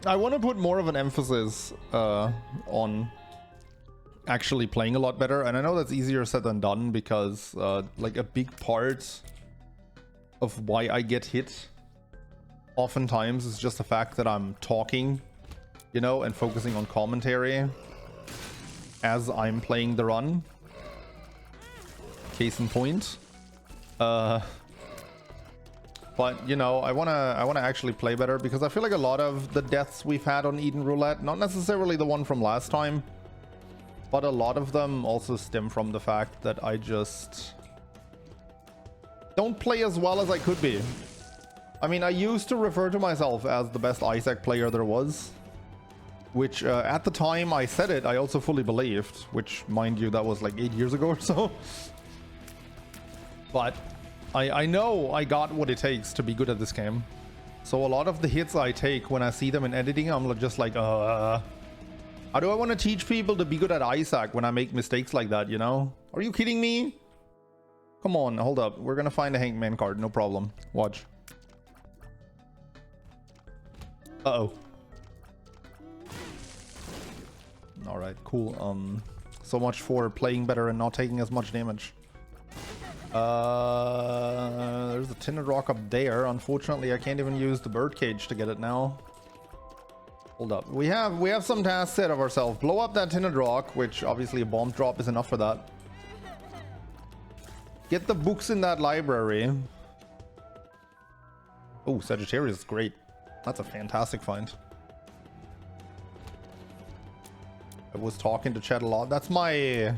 I want to put more of an emphasis on actually playing a lot better, and I know that's easier said than done because like a big part of why I get hit oftentimes is just the fact that I'm talking, you know, and focusing on commentary as I'm playing the run. Case in point. But you know, I wanna actually play better because I feel like a lot of the deaths we've had on Eden Roulette, not necessarily the one from last time, but a lot of them also stem from the fact that I just don't play as well as I could be. I mean, I used to refer to myself as the best Isaac player there was, which at the time I said it, I also fully believed, which, mind you, that was like 8 years ago or so. But I know I got what it takes to be good at this game. So a lot of the hits I take when I see them in editing, I'm just like, how do I want to teach people to be good at Isaac when I make mistakes like that, you know? Are you kidding me? Come on, hold up. We're gonna find a Hangman card, no problem. Watch. Uh-oh. Alright, cool. So much for playing better and not taking as much damage. There's a tinted rock up there. Unfortunately, I can't even use the birdcage to get it now. Hold up. We have some tasks set of ourselves. Blow up that tinted rock, which obviously a bomb drop is enough for that. Get the books in that library. Oh, Sagittarius is great. That's a fantastic find. I was talking to chat a lot. That's my...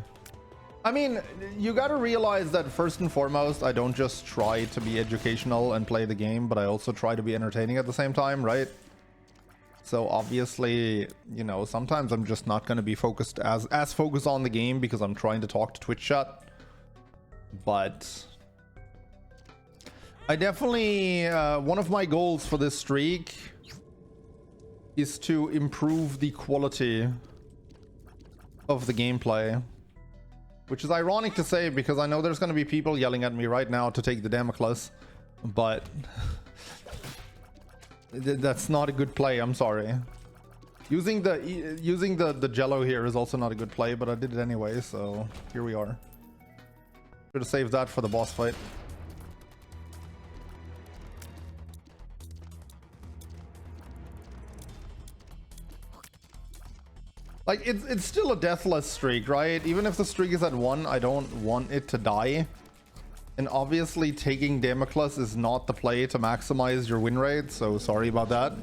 I mean, you gotta realize that first and foremost, I don't just try to be educational and play the game, but I also try to be entertaining at the same time, right? So obviously, you know, sometimes I'm just not gonna be focused as focused on the game because I'm trying to talk to Twitch chat. But I definitely, one of my goals for this streak is to improve the quality of the gameplay, which is ironic to say because I know there's going to be people yelling at me right now to take the Damocles, but that's not a good play. I'm sorry. Using the Jello here is also not a good play, but I did it anyway, so here we are. Should have saved that for the boss fight. Like, it's still a deathless streak, right? Even if the streak is at 1, I don't want it to die. And obviously taking Damocles is not the play to maximize your win rate, so sorry about that.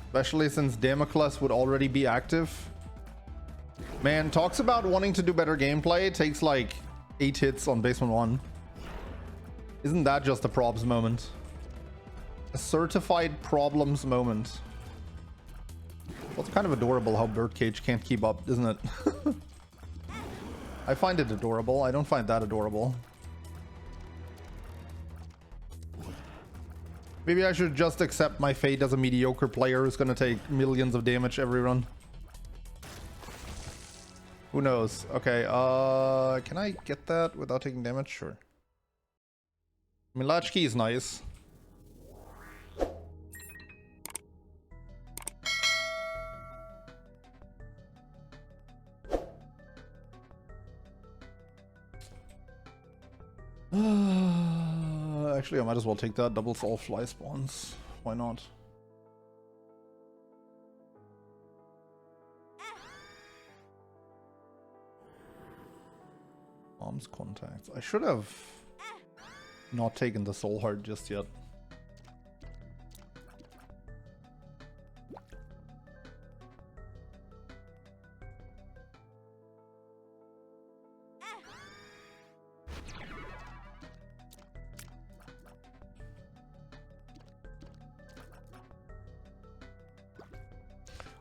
Especially since Damocles would already be active. Man, talks about wanting to do better gameplay, takes like 8 hits on basement 1. Isn't that just a probs moment? A certified problems moment. Well, it's kind of adorable how Birdcage can't keep up, isn't it? I find it adorable. I don't find that adorable. Maybe I should just accept my fate as a mediocre player who's gonna take millions of damage every run. Who knows? Okay, can I get that without taking damage? Sure. I mean, latchkey is nice. Actually, I might as well take that. Doubles all fly spawns. Why not? Arms contacts. I should have not taken the soul heart just yet.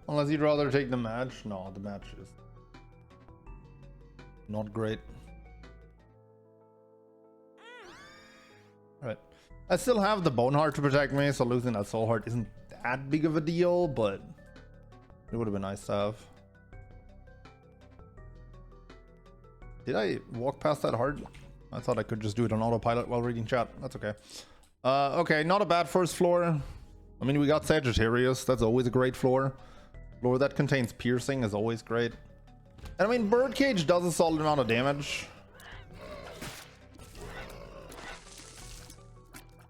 Unless you'd rather take the match. No, the match is not great. Alright. I still have the bone heart to protect me, so losing that soul heart isn't that big of a deal, but it would have been nice to have. Did I walk past that heart? I thought I could just do it on autopilot while reading chat. That's okay. Okay, not a bad first floor. I mean, we got Sagittarius. That's always a great floor. Floor that contains piercing is always great. And I mean, Birdcage does a solid amount of damage.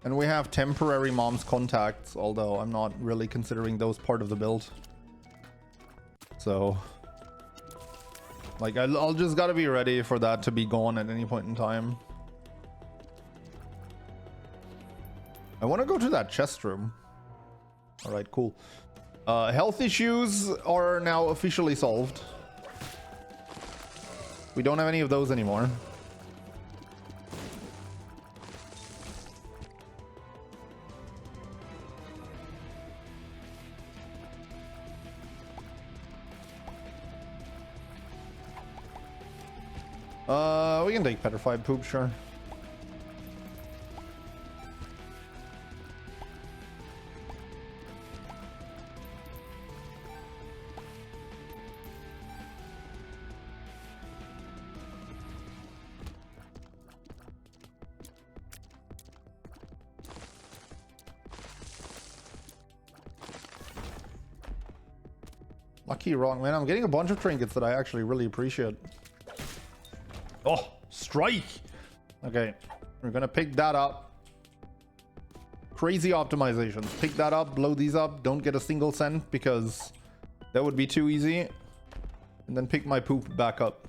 And we have temporary mom's contacts, although I'm not really considering those part of the build. So, like, I'll just gotta be ready for that to be gone at any point in time. I want to go to that chest room. All right, cool. Health issues are now officially solved. We don't have any of those anymore. We can take petrified poop, sure. Lucky wrong, man. I'm getting a bunch of trinkets that I actually really appreciate. Oh, strike. Okay, we're gonna pick that up. Crazy optimizations. Pick that up, blow these up, don't get a single cent because that would be too easy. And then pick my poop back up.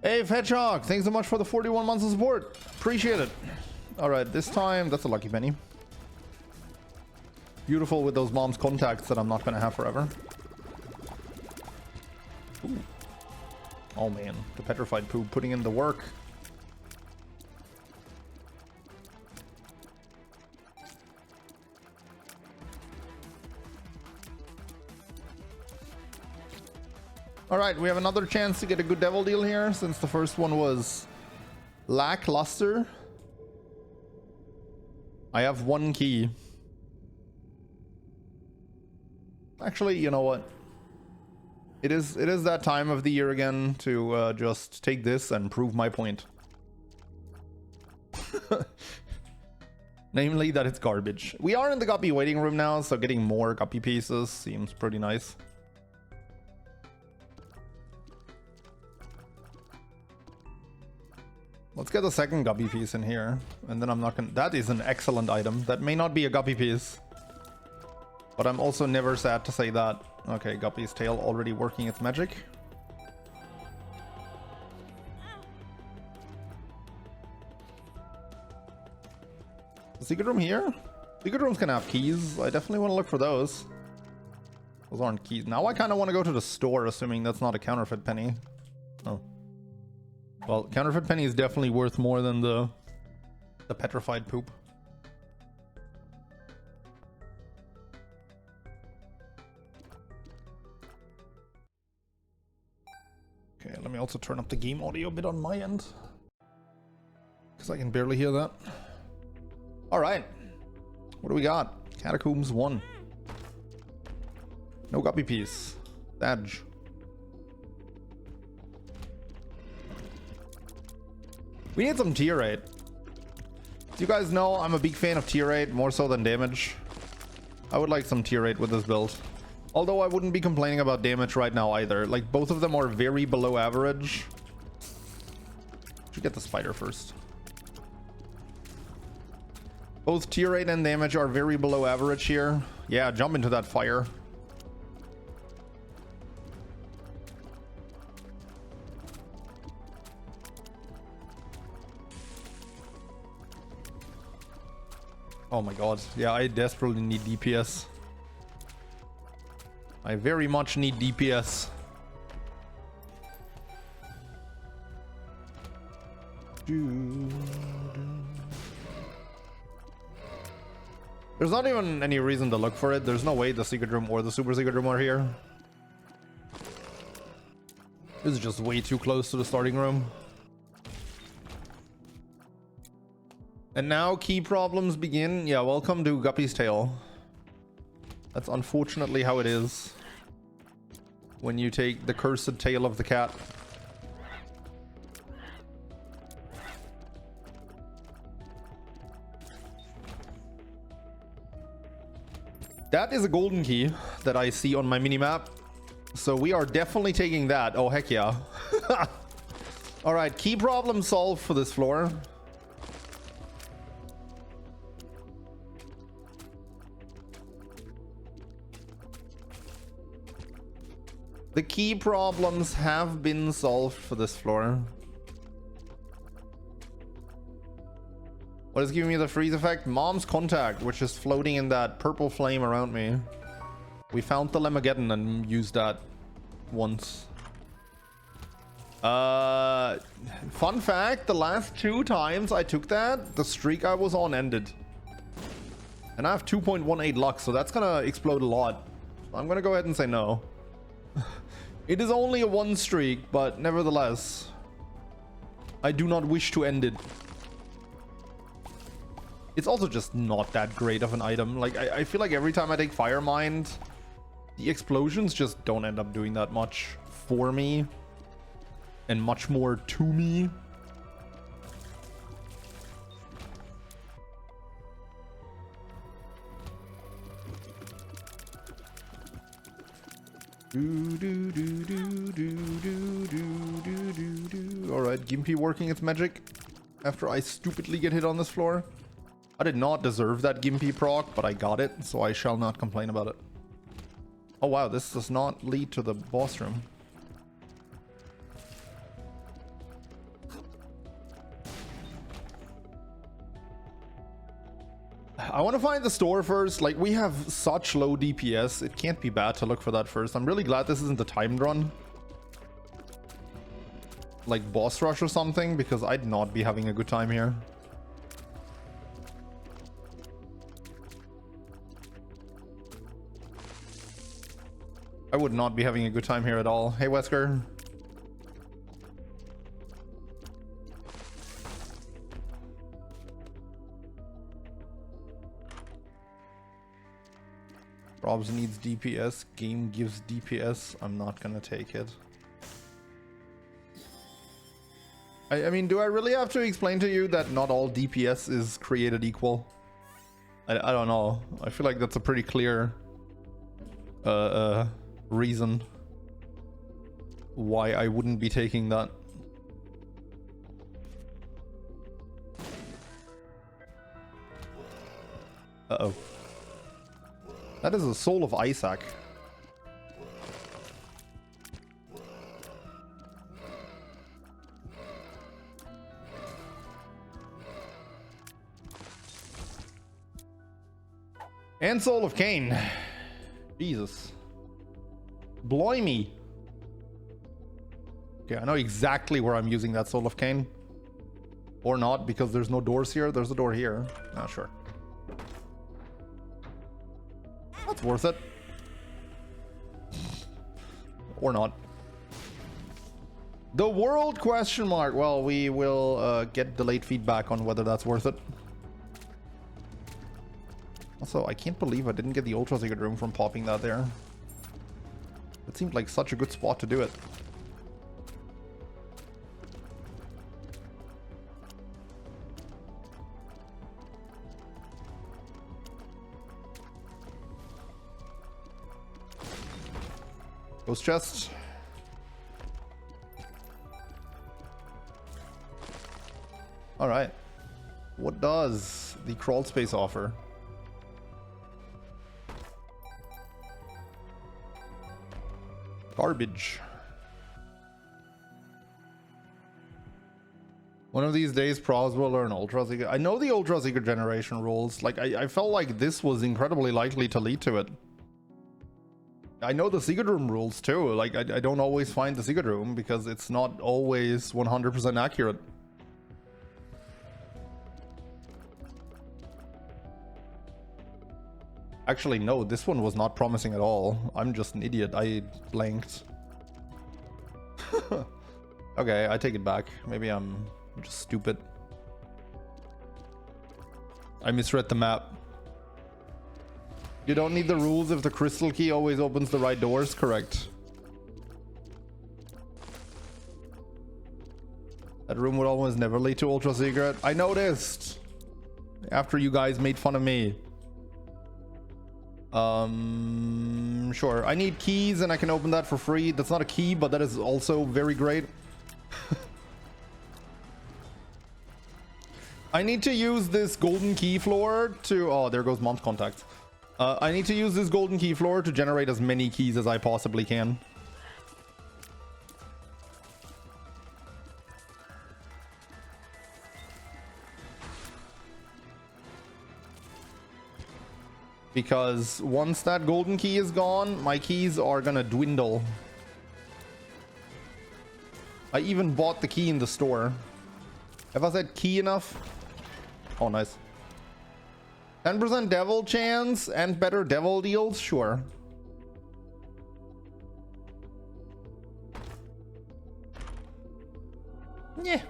Hey, Fetchhawk, thanks so much for the 41 months of support. Appreciate it. All right, this time, that's a lucky penny. Beautiful with those mom's contacts that I'm not going to have forever. Ooh. Oh, man. The petrified poop putting in the work. Alright, we have another chance to get a good devil deal here, since the first one was lackluster. I have one key. Actually, you know what? It is that time of the year again to just take this and prove my point. Namely that it's garbage. We are in the guppy waiting room now, so getting more guppy pieces seems pretty nice. Let's get the second guppy piece in here, and then I'm not gonna... That is an excellent item. That may not be a guppy piece, but I'm also never sad to say that. Okay, guppy's tail already working its magic. The secret room here? Secret room's gonna have keys. I definitely want to look for those. Those aren't keys. Now I kind of want to go to the store, assuming that's not a counterfeit penny. Oh. Well, counterfeit penny is definitely worth more than the petrified poop. Okay, let me also turn up the game audio a bit on my end, because I can barely hear that. All right, what do we got? Catacombs 1. No guppy piece. Badge. We need some tier 8. As you guys know, I'm a big fan of tier 8, more so than damage. I would like some tier 8 with this build. Although I wouldn't be complaining about damage right now either. Like, both of them are very below average. Should get the spider first. Both tier 8 and damage are very below average here. Yeah, jump into that fire. Oh my god. Yeah, I desperately need DPS. I very much need DPS. There's not even any reason to look for it. There's no way the secret room or the super secret room are here. This is just way too close to the starting room. And now key problems begin. Yeah, welcome to Guppy's Tale. That's unfortunately how it is when you take the cursed tail of the cat. That is a golden key that I see on my minimap. So we are definitely taking that. Oh, heck yeah. All right, key problem solved for this floor. The key problems have been solved for this floor. What is giving me the freeze effect? Mom's contact, which is floating in that purple flame around me. We found the Lemageddon and used that once. Fun fact, the last 2 times I took that, the streak I was on ended. And I have 2.18 luck, so that's gonna explode a lot. I'm gonna go ahead and say no. It is only a 1 streak, but nevertheless, I do not wish to end it. It's also just not that great of an item. Like, I feel like every time I take Fire Mind, the explosions just don't end up doing that much for me. And much more to me. Alright, Gimpy working its magic after I stupidly get hit on this floor. I did not deserve that Gimpy proc, but I got it, so I shall not complain about it. Oh wow, this does not lead to the boss room. I want to find the store first. Like, we have such low DPS, it can't be bad to look for that first. I'm really glad this isn't the timed run. Like boss rush or something, because I'd not be having a good time here. I would not be having a good time here at all. Hey, Wesker. Probs needs DPS. Game gives DPS. I'm not gonna take it. I mean, do I really have to explain to you that not all DPS is created equal? I don't know. I feel like that's a pretty clear reason why I wouldn't be taking that. Uh-oh. That is a Soul of Isaac. And Soul of Cain. Jesus. Blimey. Okay, I know exactly where I'm using that Soul of Cain. Or not, because there's no doors here. There's a door here. Not sure. That's worth it. Or not. The world question mark. Well, we will get delayed feedback on whether that's worth it. Also, I can't believe I didn't get the Ultra Secret Room from popping that there. It seemed like such a good spot to do it. Ghost chest. All right. What does the crawl space offer? Garbage. One of these days, pros will learn Ultra Secret. I know the Ultra Secret generation rules. Like, I felt like this was incredibly likely to lead to it. I know the secret room rules too. Like, I don't always find the secret room because it's not always 100% accurate. Actually, no, this one was not promising at all. I'm just an idiot. I blanked. Okay, I take it back. Maybe I'm just stupid. I misread the map. You don't need the rules if the crystal key always opens the right doors. Correct. That room would almost never lead to ultra secret. I noticed after you guys made fun of me. Sure. I need keys and I can open that for free. That's not a key, but that is also very great. I need to use this golden key floor to... Oh, there goes mom's contacts. I need to use this golden key floor to generate as many keys as I possibly can. Because once that golden key is gone, my keys are gonna dwindle. I even bought the key in the store. Have I said key enough? Oh, nice. 10% devil chance and better devil deals? Sure. Yeah.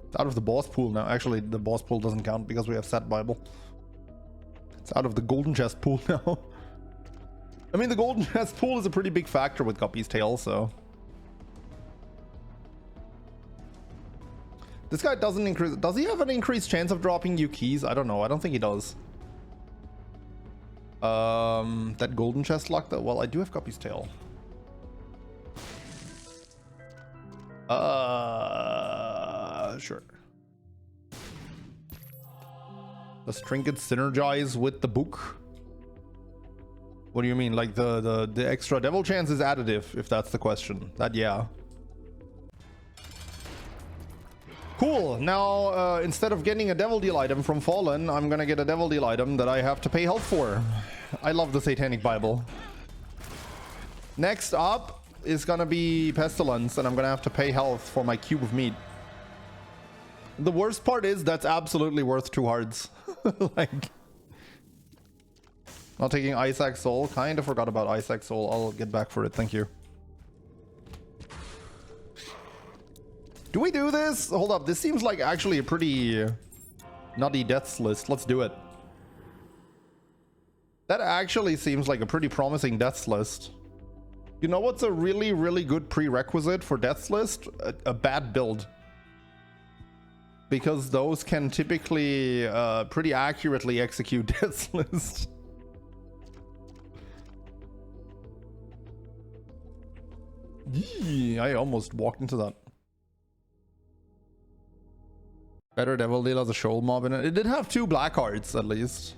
It's out of the boss pool now. Actually, the boss pool doesn't count because we have Sat Bible. It's out of the golden chest pool now. I mean, the golden chest pool is a pretty big factor with Guppy's Tail, so... This guy doesn't increase... Does he have an increased chance of dropping you keys? I don't know. I don't think he does. That golden chest lock though? Well, I do have Guppy's Tail. Sure. Does trinkets synergize with the book? What do you mean? Like the extra devil chance is additive, if that's the question. That, yeah. Cool. Now, instead of getting a devil deal item from Fallen, I'm gonna get a devil deal item that I have to pay health for. I love the Satanic Bible. Next up is gonna be Pestilence, and I'm gonna have to pay health for my cube of meat. The worst part is that's absolutely worth 2 hearts. Like, not taking Isaac Soul. Kind of forgot about Isaac Soul. I'll get back for it. Thank you. Do we do this? Hold up. This seems like actually a pretty nutty deaths list. Let's do it. That actually seems like a pretty promising deaths list. You know what's a really, really good prerequisite for deaths list? A bad build. Because those can typically pretty accurately execute deaths list. Yee, I almost walked into that. Better devil deal as a shoal mob in it. It did have 2 black hearts at least.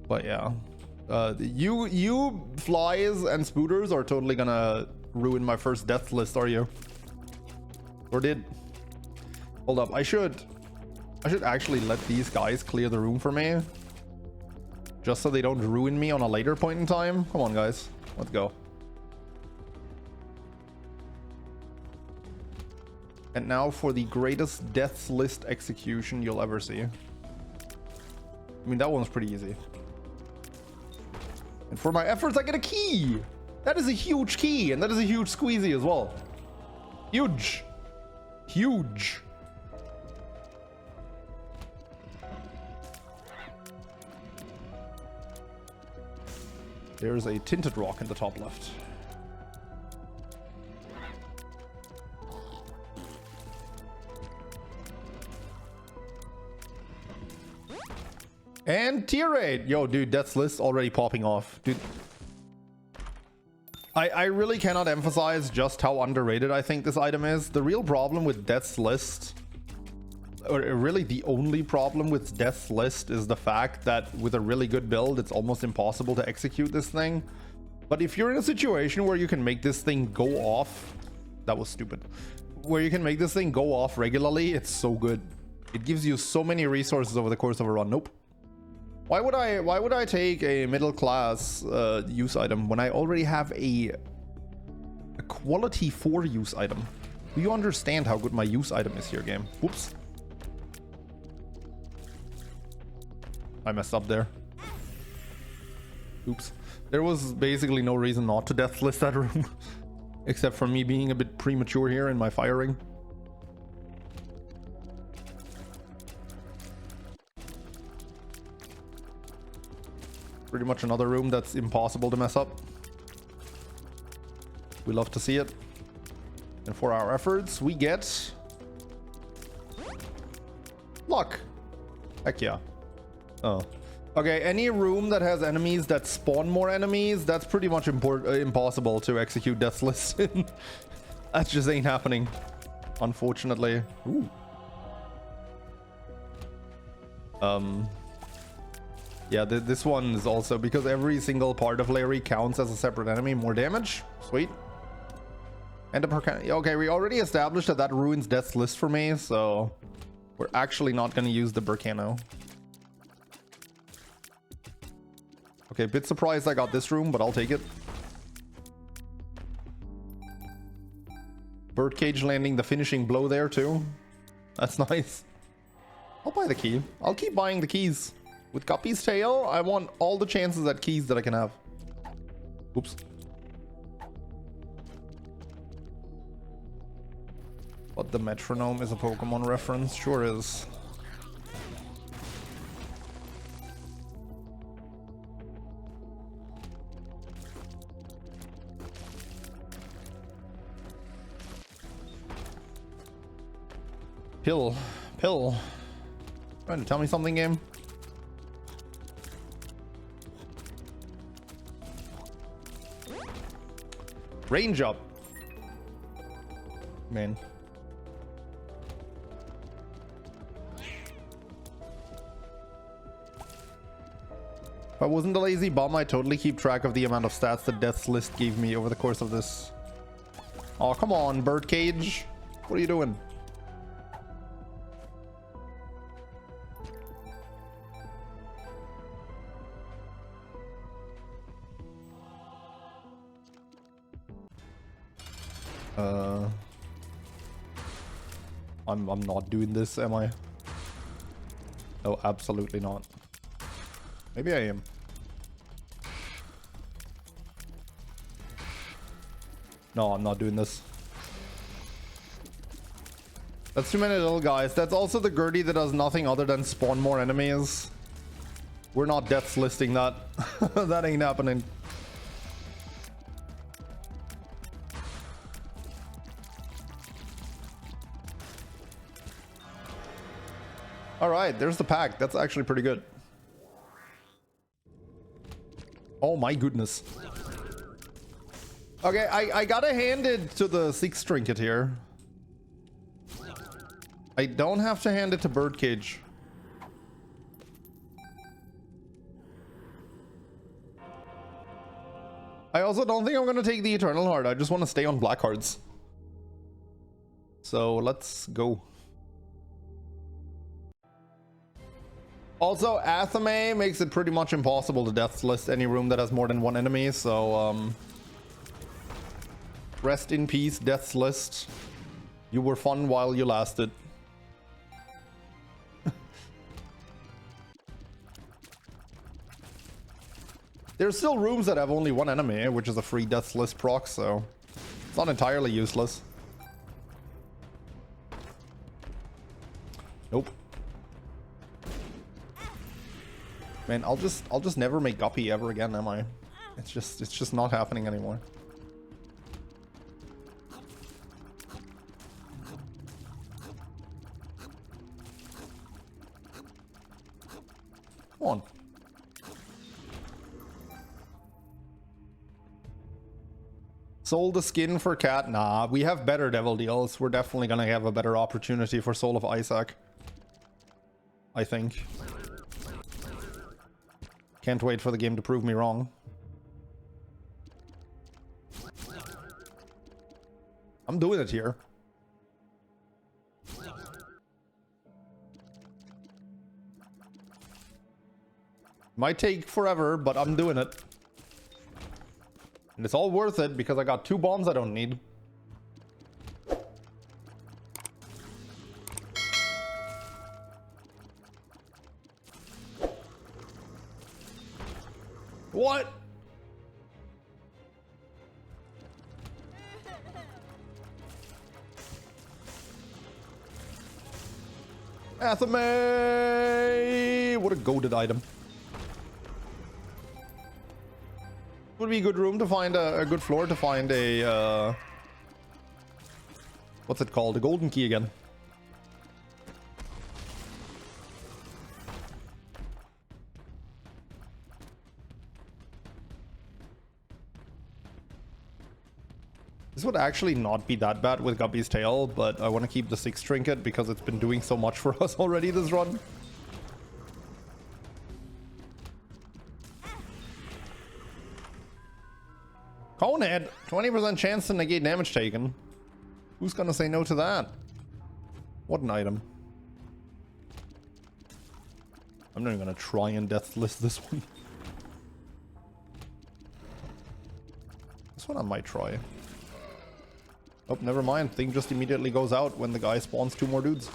But yeah. You flies and spooters are totally gonna ruin my first death list, are you? Or did? Hold up, I should actually let these guys clear the room for me. Just so they don't ruin me on a later point in time. Come on, guys. Let's go. And now for the greatest deaths list execution you'll ever see. I mean, that one's pretty easy. And for my efforts, I get a key! That is a huge key, and that is a huge squeezy as well. Huge. Huge. There's a tinted rock in the top left. And tier 8. Yo, dude, Death's List already popping off. Dude, I really cannot emphasize just how underrated I think this item is. The real problem with Death's List, or really the only problem with Death's List, is the fact that with a really good build, it's almost impossible to execute this thing. But if you're in a situation where you can make this thing go off, that was stupid, where you can make this thing go off regularly, it's so good. It gives you so many resources over the course of a run. Nope. Why would I take a middle class use item when I already have a quality 4 use item? Do you understand how good my use item is here, game? Whoops. I messed up there. Oops. There was basically no reason not to death list that room. Except for me being a bit premature here in my firing. Pretty much another room that's impossible to mess up. We love to see it. And for our efforts, we get luck. Heck yeah. Oh. Okay, any room that has enemies that spawn more enemies, that's pretty much impossible to execute death list in. That just ain't happening, unfortunately. Ooh. Yeah, this one is also because every single part of Larry counts as a separate enemy. More damage. Sweet. And okay, we already established that that ruins death list for me, so we're actually not going to use the Burkano. Okay, bit surprised I got this room, but I'll take it. Birdcage landing the finishing blow there too. That's nice. I'll buy the key. I'll keep buying the keys. With Guppy's tail, I want all the chances at keys that I can have. Oops. But the metronome is a Pokemon reference. Sure is. Pill. Trying to tell me something, game? Range up. Man. If I wasn't a lazy bum, I'd totally keep track of the amount of stats the deaths list gave me over the course of this. Oh, come on, Birdcage. What are you doing? I'm not doing this, am I? No, absolutely not. Maybe I am. No, I'm not doing this. That's too many little guys. That's also the Gertie that does nothing other than spawn more enemies. We're not deaths listing that. That ain't happening. All right, there's the pack. That's actually pretty good. Oh my goodness. Okay, I gotta hand it to the 6th trinket here. I don't have to hand it to Birdcage. I also don't think I'm gonna take the Eternal Heart. I just want to stay on black hearts. So let's go. Also, Athame makes it pretty much impossible to death list any room that has more than one enemy, so rest in peace, deaths list. You were fun while you lasted. There's still rooms that have only one enemy, which is a free deaths list proc, so it's not entirely useless. Nope. Man, I'll just never make Guppy ever again, am I? It's just not happening anymore. Come on. Sold the skin for Cat? Nah, we have better devil deals. We're definitely gonna have a better opportunity for Soul of Isaac, I think. Can't wait for the game to prove me wrong. I'm doing it here. Might take forever, but I'm doing it. And it's all worth it because I got 2 bombs I don't need. What? Athame! What a goated item. Would be a good room to find a good floor to find a what's it called? A golden key again. This would actually not be that bad with Guppy's tail, but I want to keep the 6 trinket because it's been doing so much for us already this run. Conehead, 20% chance to negate damage taken. Who's gonna say no to that? What an item. I'm not even gonna try and death list this one. This one I might try. Oh, never mind. Thing just immediately goes out when the guy spawns 2 more dudes.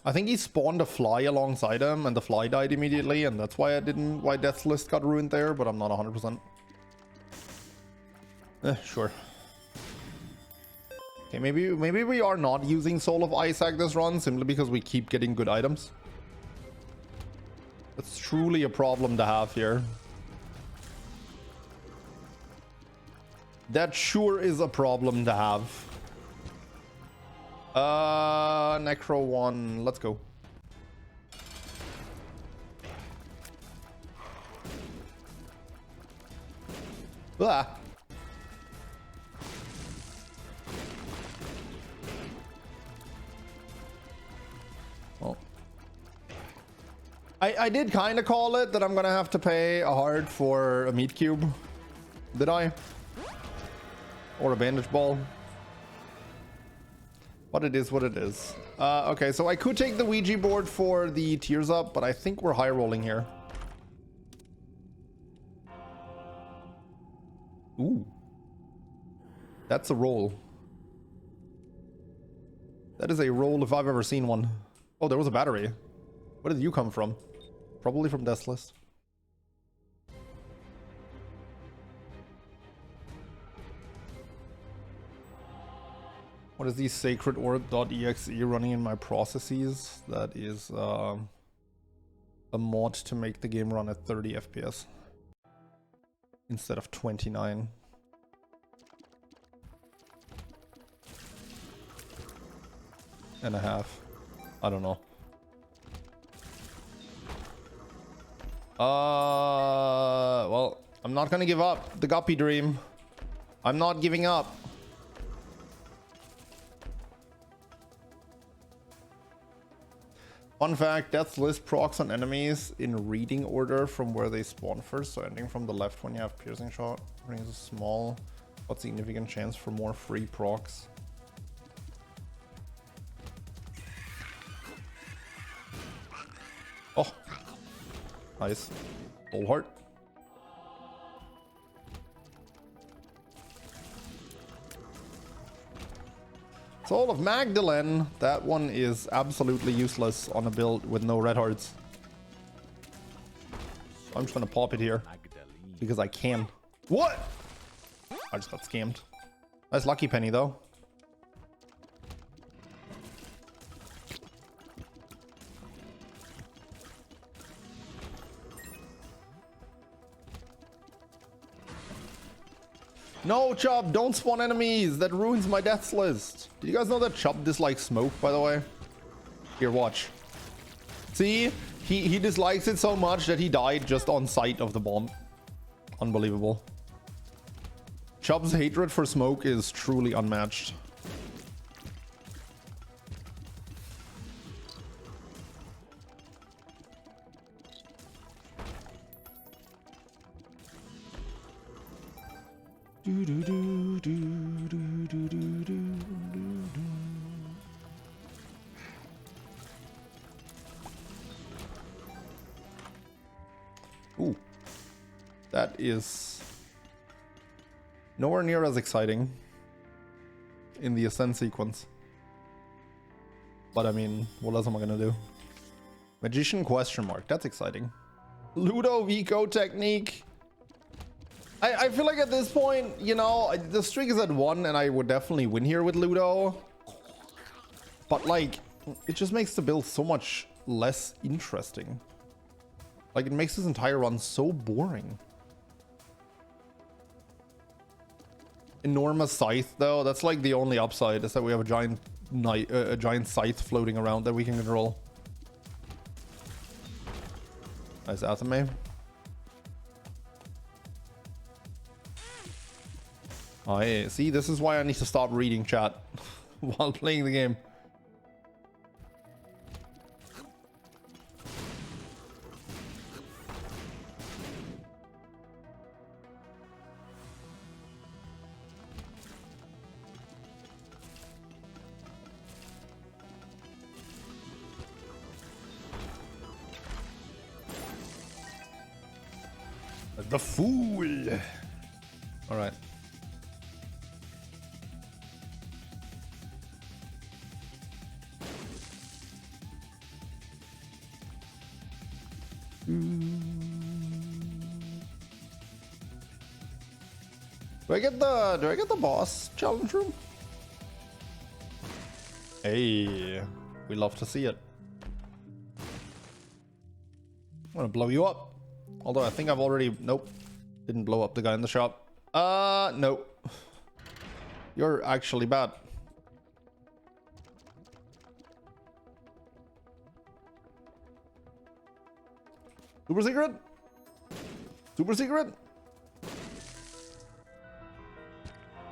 I think he spawned a fly alongside him and the fly died immediately, and that's why why Death's List got ruined there, but I'm not 100%. Sure. Okay, maybe we are not using Soul of Isaac this run simply because we keep getting good items. That's truly a problem to have here. That sure is a problem to have. Necro 1, let's go. Blah. Well, I did kind of call it that I'm gonna have to pay a heart for a meat cube. Did I? Or a bandage ball. But it is what it is. Okay, so I could take the Ouija board for the tears up, but I think we're high rolling here. Ooh. That's a roll. That is a roll if I've ever seen one. Oh, there was a battery. Where did you come from? Probably from Death's List. What is the sacred orb.exe running in my processes? That is a mod to make the game run at 30 FPS instead of 29. And a half. I don't know. Well, I'm not gonna give up the Guppy dream. I'm not giving up. Fun fact, Death's List procs on enemies in reading order from where they spawn first, so ending from the left when you have piercing shot brings a small but significant chance for more free procs. Oh, nice. Full heart. Soul of Magdalene. That one is absolutely useless on a build with no red hearts. I'm just gonna pop it here because I can. What? I just got scammed. Nice lucky penny though. No, Chub, don't spawn enemies. That ruins my Death's List. Did you guys know that Chub dislikes smoke, by the way? Here, watch. See? He dislikes it so much that he died just on sight of the bomb. Unbelievable. Chub's hatred for smoke is truly unmatched. Ooh, that is nowhere near as exciting in the ascent sequence. But I mean, what else am I gonna do? Magician question mark, that's exciting. Ludovico technique. I feel like at this point, you know, the streak is at 1 and I would definitely win here with Ludo. But like, it just makes the build so much less interesting. Like, it makes this entire run so boring. Enormous scythe, though. That's like the only upside, is that we have a giant a giant scythe floating around that we can control. Nice Athame. Oh, yeah. See, this is why I need to stop reading chat while playing the game. The fool. All right. Do I get the boss challenge room? Hey, we love to see it. I'm gonna blow you up. Although I think I've already... Nope. Didn't blow up the guy in the shop. No. You're actually bad. Super secret? Super secret?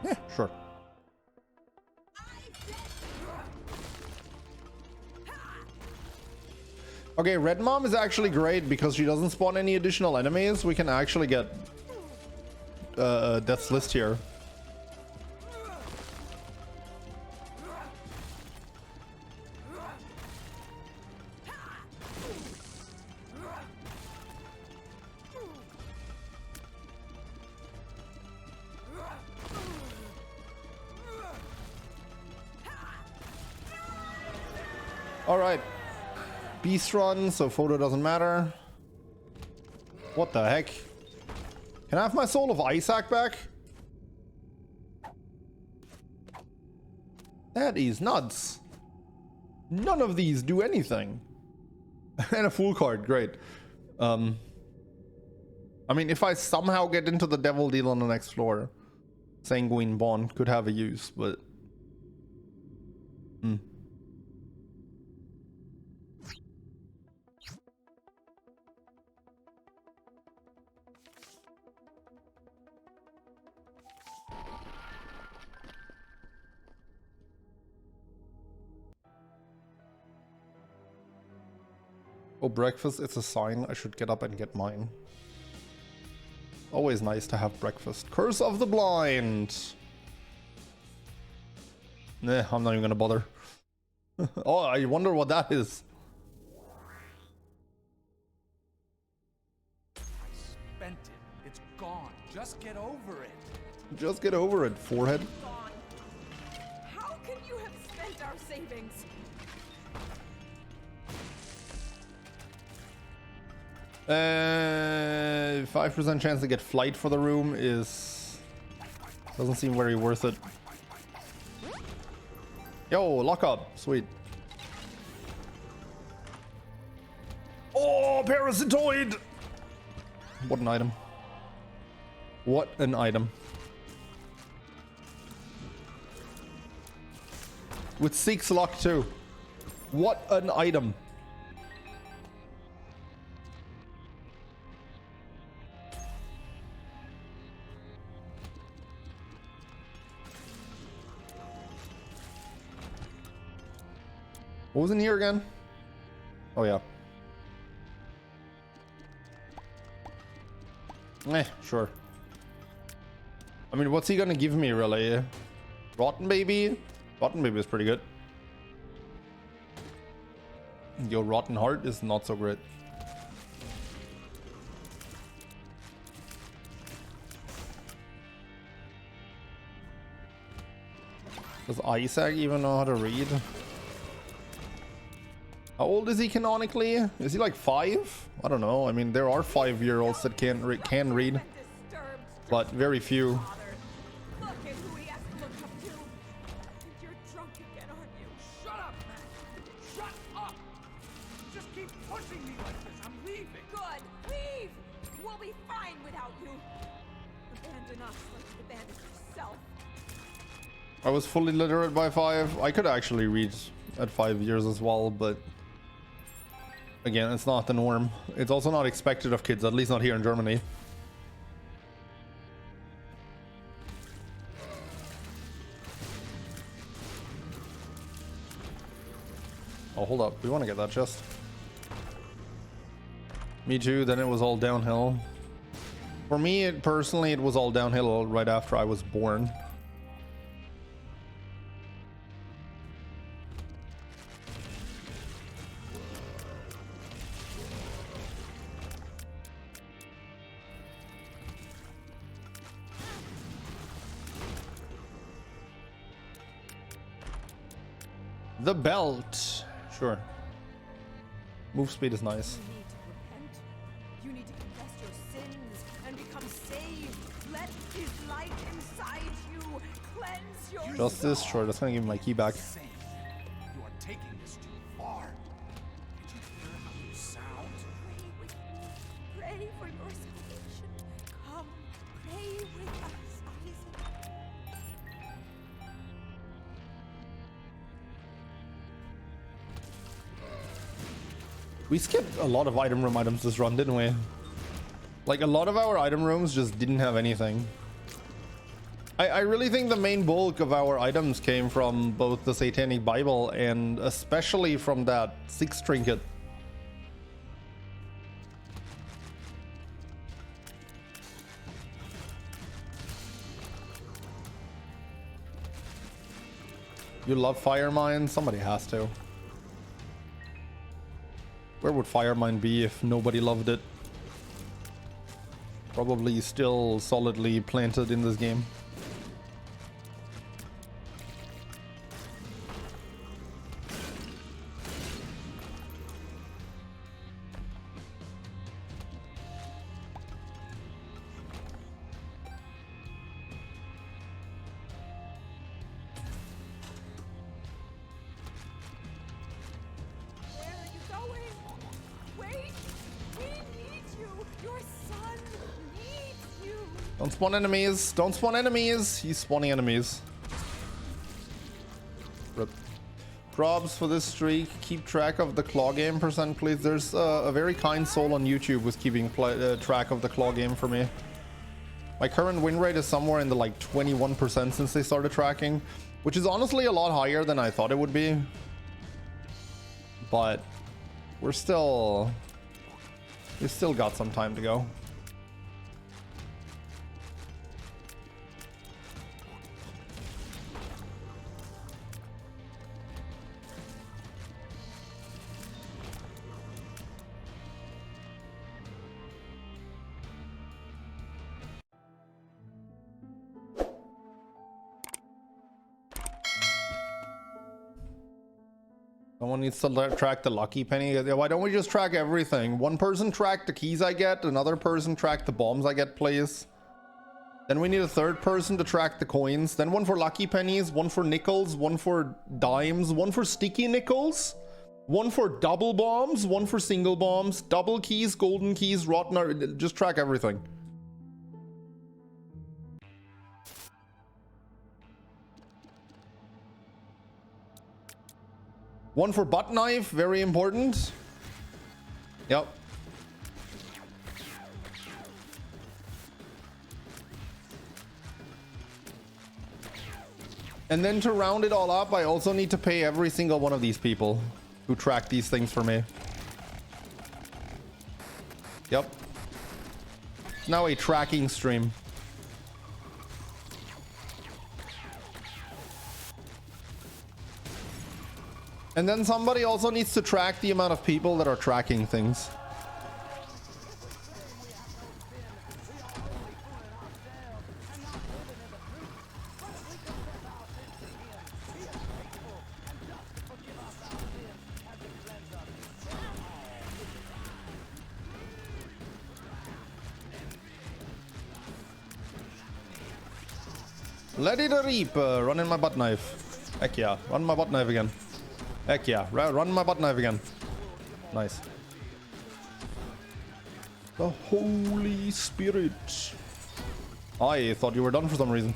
Yeah, sure. Okay, Red Mom is actually great because she doesn't spawn any additional enemies. We can actually get Death's List here. All right. Beast run, so photo doesn't matter. What the heck? Can I have my Soul of Isaac back? That is nuts. None of these do anything. And a full card, great. I mean, if I somehow get into the Devil Deal on the next floor, Sanguine Bond could have a use, but... Oh, breakfast, it's a sign I should get up and get mine. Always nice to have breakfast. Curse of the Blind! Nah, I'm not even gonna bother. Oh, I wonder what that is. I spent it. It's gone. Just get over it. Just get over it, forehead. Gone. How can you have spent our savings? 5% chance to get flight for the room doesn't seem very worth it. Yo, lock up, sweet. Oh, parasitoid! What an item. What an item. With 6 luck too. What an item. What was in here again? Oh yeah. Sure. I mean, what's he gonna give me really? Rotten Baby? Rotten Baby is pretty good. Your Rotten Heart is not so great. Does Isaac even know how to read? How old is he canonically? Is he like 5? I don't know. I mean, there are 5-year-olds that can read, but very few. Look at who he has to look up to. You're drunk again, aren't you? Shut up, man. pushing me like this. I'm leaving. Good. Leave. We'll be fine without you. Abandon us like you abandoned yourself. I was fully literate by 5. I could actually read at 5 years as well, but again, it's not the norm. It's also not expected of kids, at least not here in Germany. Oh, hold up. We want to get that chest. Me too. Then it was all downhill. For me, personally, it was all downhill right after I was born. The belt. Sure. Move speed is nice. You need to repent. You need to confess your sins and become saved. Let his light inside you cleanse your Justice. Sure, that's gonna give me my key back. Insane. You are taking this too far. Did you hear how you sound? Pray with me. Pray for your salvation. Come, pray with us, Isaac. We skipped a lot of item room items this run, didn't we? Like, a lot of our item rooms just didn't have anything. I really think the main bulk of our items came from both the Satanic Bible and especially from that 6 trinket. You love Fire Mine? Somebody has to. Where would Fire Mine be if nobody loved it? Probably still solidly planted in this game. Where are you going? Wait! We need you! Your son needs you! Don't spawn enemies! Don't spawn enemies! He's spawning enemies. Rip. Probs for this streak. Keep track of the claw game percent, please. There's a very kind soul on YouTube who's keeping track of the claw game for me. My current win rate is somewhere in the like 21% since they started tracking, which is honestly a lot higher than I thought it would be. But we've still got some time to go. Someone needs to track the lucky penny. Why don't we just track everything? One person track the keys I get, another person track the bombs I get, please. Then we need a third person to track the coins. Then one for lucky pennies, one for nickels, one for dimes, one for sticky nickels, one for double bombs, one for single bombs, double keys, golden keys, rotten. Just track everything. One for butt knife, very important. Yep. And then to round it all up, I also need to pay every single one of these people who track these things for me. Yep. Now a tracking stream. And then somebody also needs to track the amount of people that are tracking things. Let it reap, run in my butt knife. Heck yeah, run my butt knife again. Heck yeah, run my butt knife again. Nice. The Holy Spirit. I thought you were done for some reason.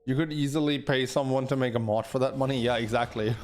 You could easily pay someone to make a mod for that money. Yeah, exactly.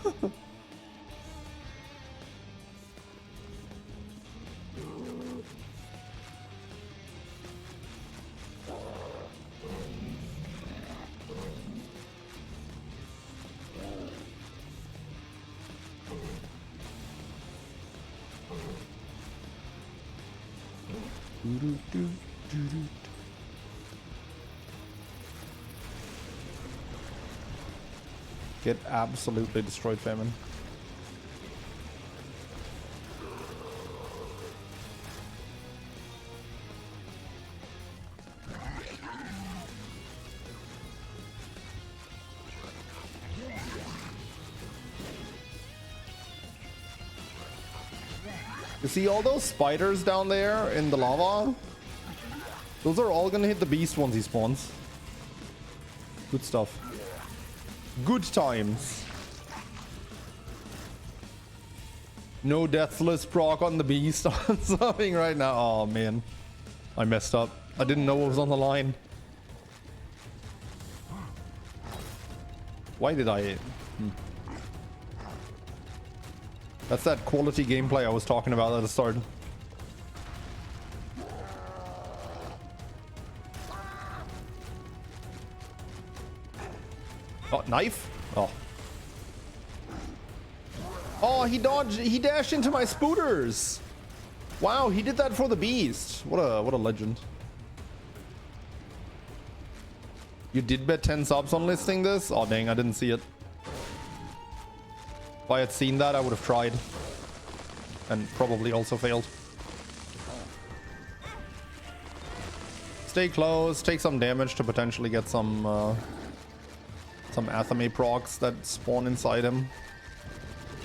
Get absolutely destroyed, Famine. You see all those spiders down there in the lava? Those are all gonna hit the beast once he spawns. Good stuff. Good times. No deathless proc on the beast. I'm something right now. Oh man, I messed up. I didn't know what was on the line. Why did I? That's that quality gameplay I was talking about at the start. Oh, knife? Oh. Oh, he dodged. He dashed into my spooters. Wow, he did that for the beast. What a legend. You did bet 10 subs on listing this? Oh dang, I didn't see it. If I had seen that, I would have tried. And probably also failed. Stay close, take some damage to potentially get some Athame procs that spawn inside him.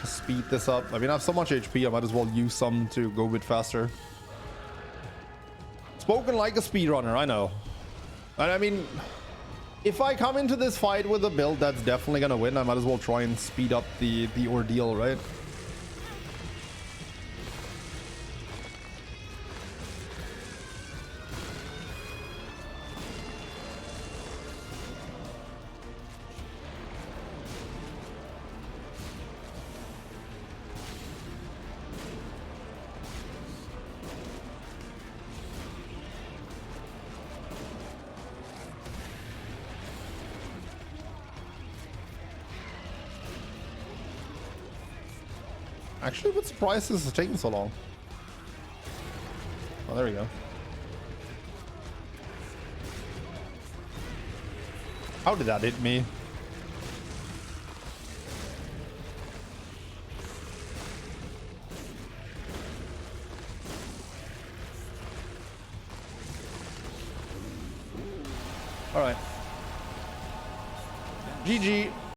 To speed this up. I mean, I have so much HP, I might as well use some to go a bit faster. Spoken like a speedrunner, I know. And I mean, if I come into this fight with a build that's definitely gonna win, I might as well try and speed up the ordeal, right? Actually, what surprised this is taking so long? Oh, there we go. How did that hit me? All right. GG.